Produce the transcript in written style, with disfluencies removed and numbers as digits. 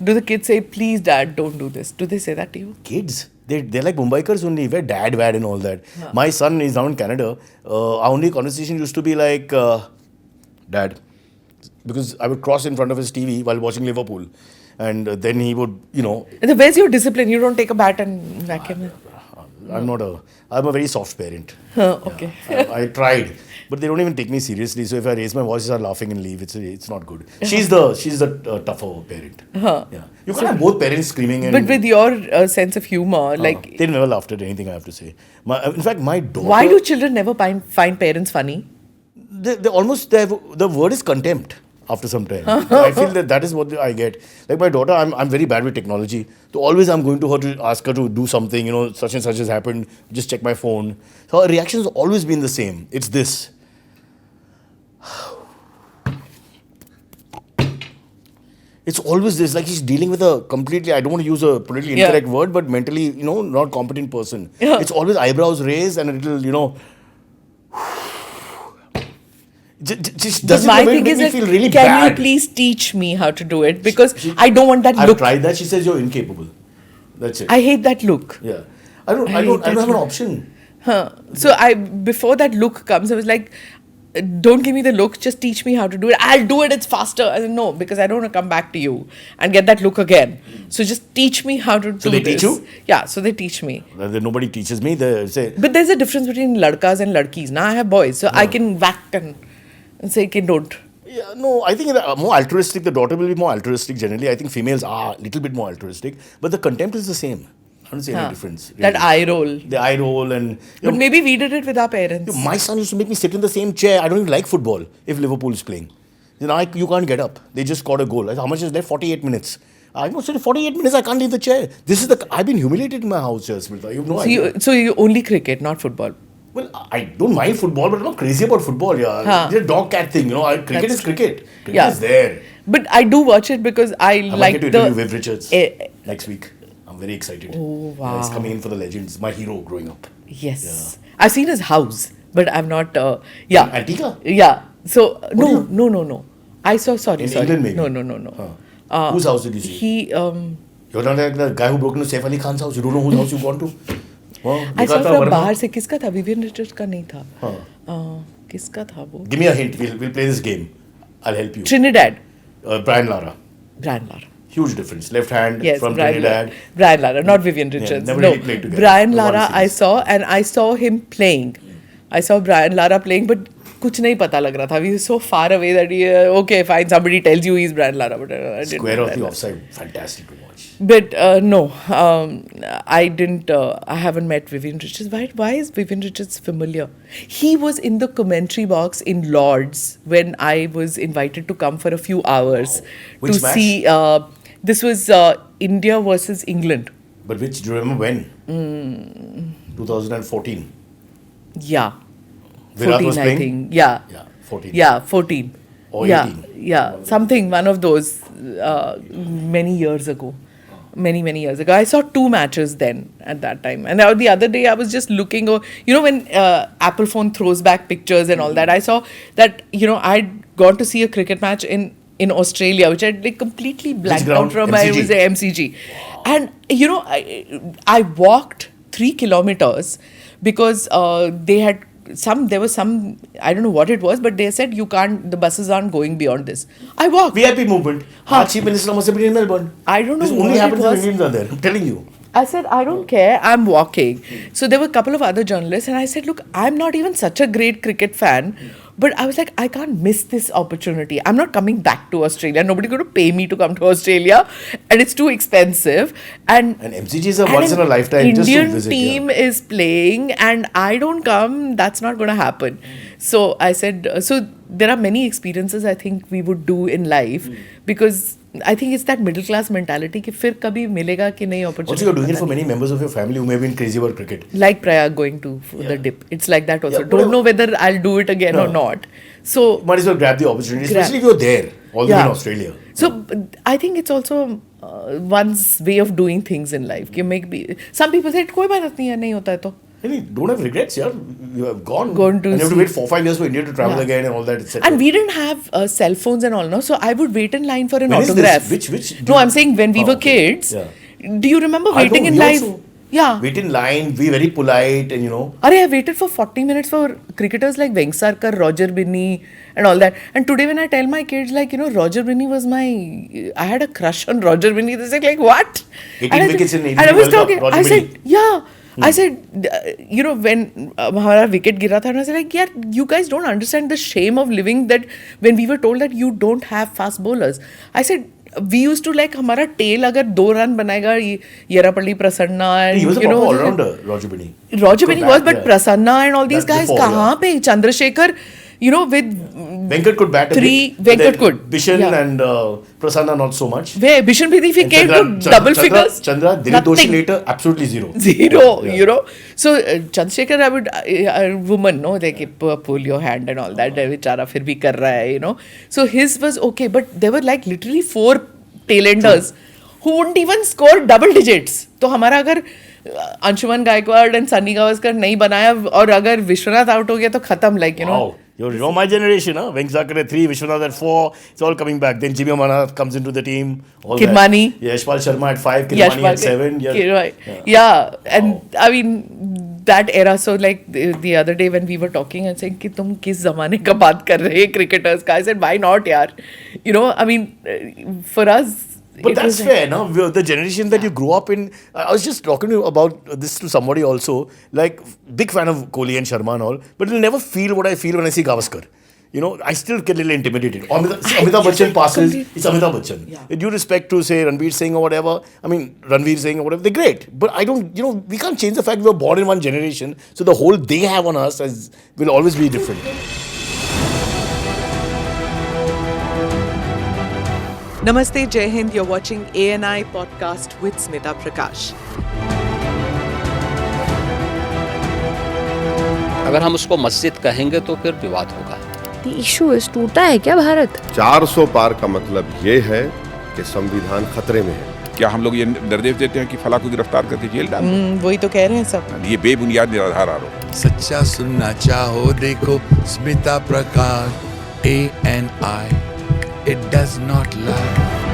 Do the kids say, please, dad, don't do this? Do they say that to you? Kids, they're like Mumbaikars only, where dad, wad, and all that. My son is now in Canada. Our only conversation used to be like, dad, because I would cross in front of his TV while watching Liverpool, and then he would, And then where's your discipline? You don't take a bat and whack him. I'm a very soft parent. Okay. I tried, but they don't even take me seriously. So if I raise my voice, they start laughing and leave. It's not good. She's the tougher parent. Yeah, you can't have both parents screaming. And But with your sense of humor, like, they never laughed at anything I have to say. In fact, my daughter. why do children never find parents funny? They almost the word is contempt after some time. I feel that is what I get. Like my daughter, I'm very bad with technology. So always I'm going to her to ask her to do something, such and such has happened, just check my phone. So her reaction has always been the same. It's this. It's always this, like she's dealing with a completely, I don't want to use a politically incorrect word, but mentally, not competent person. Yeah. It's always eyebrows raised and a little, just doesn't My make thing is me that, feel really can bad. you please teach me how to do it? Because I don't want that I've look. tried that. She says you're incapable. That's it. I hate that look. Yeah. I don't have an option. So before that look comes, I was like, don't give me the look, just teach me how to do it. I'll do it, it's faster. I said, no, because I don't want to come back to you and get that look again. So just teach me how to do this. So they teach you? Yeah, so they teach me. Nobody teaches me. They say, But there's a difference between ladkas and ladkis. Now I have boys, so I can whack and say, okay, don't. yeah, no, I think more altruistic, the daughter will be more altruistic generally. I think females are a little bit more altruistic. But the contempt is the same. I don't see any difference. Really. That eye roll. The eye roll and... But maybe we did it with our parents. My son used to make me sit in the same chair. I don't even like football if Liverpool is playing. You can't get up. They just scored a goal. I said, how much is left? 48 minutes. I said, 48 minutes, I can't leave the chair. I've been humiliated in my house, Smrita. You have no idea. So you only cricket, not football. Well, I don't mind football, but I'm not crazy about football. Yeah, it's a dog cat thing. Cricket is cricket. Cricket is there. But I do watch it because I like to the... interview Viv Richards next week. I'm very excited. Oh, wow. Yeah, he's coming in for the legends. My hero growing up. Yes. I've seen his house, but I've not... yeah. Antigua? Yeah. So, no. I saw... Sorry. England, maybe? No. Whose house did you see? You're not like the guy who broke into Saif Ali Khan's house. You don't know whose house you've gone to? I saw from बाहर से किसका था? Vivian Richards का नहीं था. किसका था वो? Give me a hint. We'll play this game. I'll help you. Trinidad. Brian Lara. Huge difference. Left hand from Trinidad. Brian Lara, not Vivian Richards. Never really played together. Brian Lara I saw, and I saw him playing. I saw Brian Lara playing, but कुछ नहीं पता लग रहा था. We were so far away that okay, fine, somebody tells you he's Brian Lara. But I didn't Square of the offside. Fantastic to watch. But no, I didn't. I haven't met Vivian Richards. Why is Vivian Richards familiar? He was in the commentary box in Lord's when I was invited to come for a few hours Which to match? see. This was India versus England. But which, do you remember when? 2014. Yeah. Virat 14, was I playing? think. Yeah. 14. Yeah, 14. Or yeah, 18. Yeah, something, one of those many years ago. Many years ago. I saw 2 matches then at that time. And the other day I was just looking, when Apple phone throws back pictures and all that, I saw that, I'd gone to see a cricket match in Australia, which I'd like completely blanked out from. It was a MCG. And, I walked 3 kilometers because there was some, I don't know what it was, but they said the buses aren't going beyond this. I walked. VIP movement. Our Chief Minister must have been in Melbourne. I don't know this what only happens it was. when Indians are there. I'm telling you. I said, I don't care, I'm walking. So there were a couple of other journalists and I said, look, I'm not even such a great cricket fan, but I was like, I can't miss this opportunity. I'm not coming back to Australia. Nobody's going to pay me to come to Australia and it's too expensive. And MCG is a once in a lifetime just to visit. Indian team is playing and I don't come, that's not going to happen. So I said, so there are many experiences I think we would do in life because I think it's that middle class mentality कि फिर कभी मिलेगा कि नहीं opportunity. Also, you're doing it for many members of your family who may have been crazy about cricket. Like Prayag going to the dip. It's like that also. Yeah, don't know whether I'll do it again or not. So might as well grab the opportunity, especially if you're there, although in Australia. So I think it's also one's way of doing things in life. Some people say कोई बात नहीं है, नहीं होता है तो. Don't have regrets, yeah. You have gone. Gone to and you have to see- wait 4-5 years for India to travel Yeah. again and all that, etc. And we didn't have cell phones and all, no? So I would wait in line for an When is this? autograph. Which No, I'm saying when we Oh, were okay. kids. Yeah. Do you remember I waiting know, in we line? also Yeah. wait in line, be very polite, and Arey, I waited for 40 minutes for cricketers like Vengsarkar, Roger Binney, and all that. And today, when I tell my kids, like, Roger Binney was I had a crush on Roger Binney, they say, like, what? 18 wickets in 80 And I was World Cup, talking, Roger I said, Binney. yeah. I said, when our wicket gira tha, and I said, like, yeah, you guys don't understand the shame of living that when we were told that you don't have fast bowlers. I said, we used to like हमारा tail अगर 2 run बनाएगा येरापल्ली Prasanna and he was a you proper know all-rounder, Roger Binney. Roger Good Binney bat, was, but yeah. Prasanna and all these That's guys before, कहाँ पे Chandrasekhar, with Venkat could bat a Three- bit, but Venkat then could, Bishan yeah. and Prasanna not so much. where Bishan Bedi if he And came to double figures, Chandra, Dilip Doshi nothing. later, absolutely zero. Zero, Yeah. So Chandrasekhar, I would, a woman, no, they keep pull your hand and all that, बेचारा फिर भी कर रहा है, So his was okay, but there were like literally 4 tailenders who wouldn't even score double digits. तो हमारा अगर Anshuman Gaekwad and Sunny Gavaskar नहीं बनाया और अगर विश्वनाथ out हो गया तो खत्म, like, Wow. You know my generation, huh? Vengsarkar at 3, Vishwanath at 4. It's all coming back. Then Jimmy Amanath comes into the team. All Kirmani. That. Yashpal Sharma at 5, Kirmani at 7. Yeah. And I mean, that era. So like the other day when we were talking and saying कि तुम किस ज़माने का बात कर रहे हैं cricketers का, I said why not यार? I mean, for us. But it that's was fair, no? The generation that you grew up in. I was just talking to you about this to somebody also. Like, big fan of Kohli and Sharma and all. But you'll never feel what I feel when I see Gavaskar. I still get a little intimidated. Amitabh Bachchan passes. It's Amitabh Bachchan. Yeah. With due respect to, say, Ranveer Singh or whatever. I mean, Ranveer Singh or whatever. They're great. But I don't, we can't change the fact we were born in one generation. So the hold they have on us will always be different. Namaste, Jai Hind. You're watching ANI podcast with Smita Prakash. अगर हम उसको मस्जिद कहेंगे तो फिर विवाद होगा। The issue is टूटा है क्या भारत? 400 पार का मतलब ये है कि संविधान खतरे में है। क्या हम लोग ये निर्देश देते हैं कि फला को गिरफ्तार करके जेल डाल दो? वही तो कह रहे हैं सब। ये बेबुनियाद निराधार आरोप। सच्चा सुनना चाहो देखो स्मिता प्रकाश ANI, it does not lie.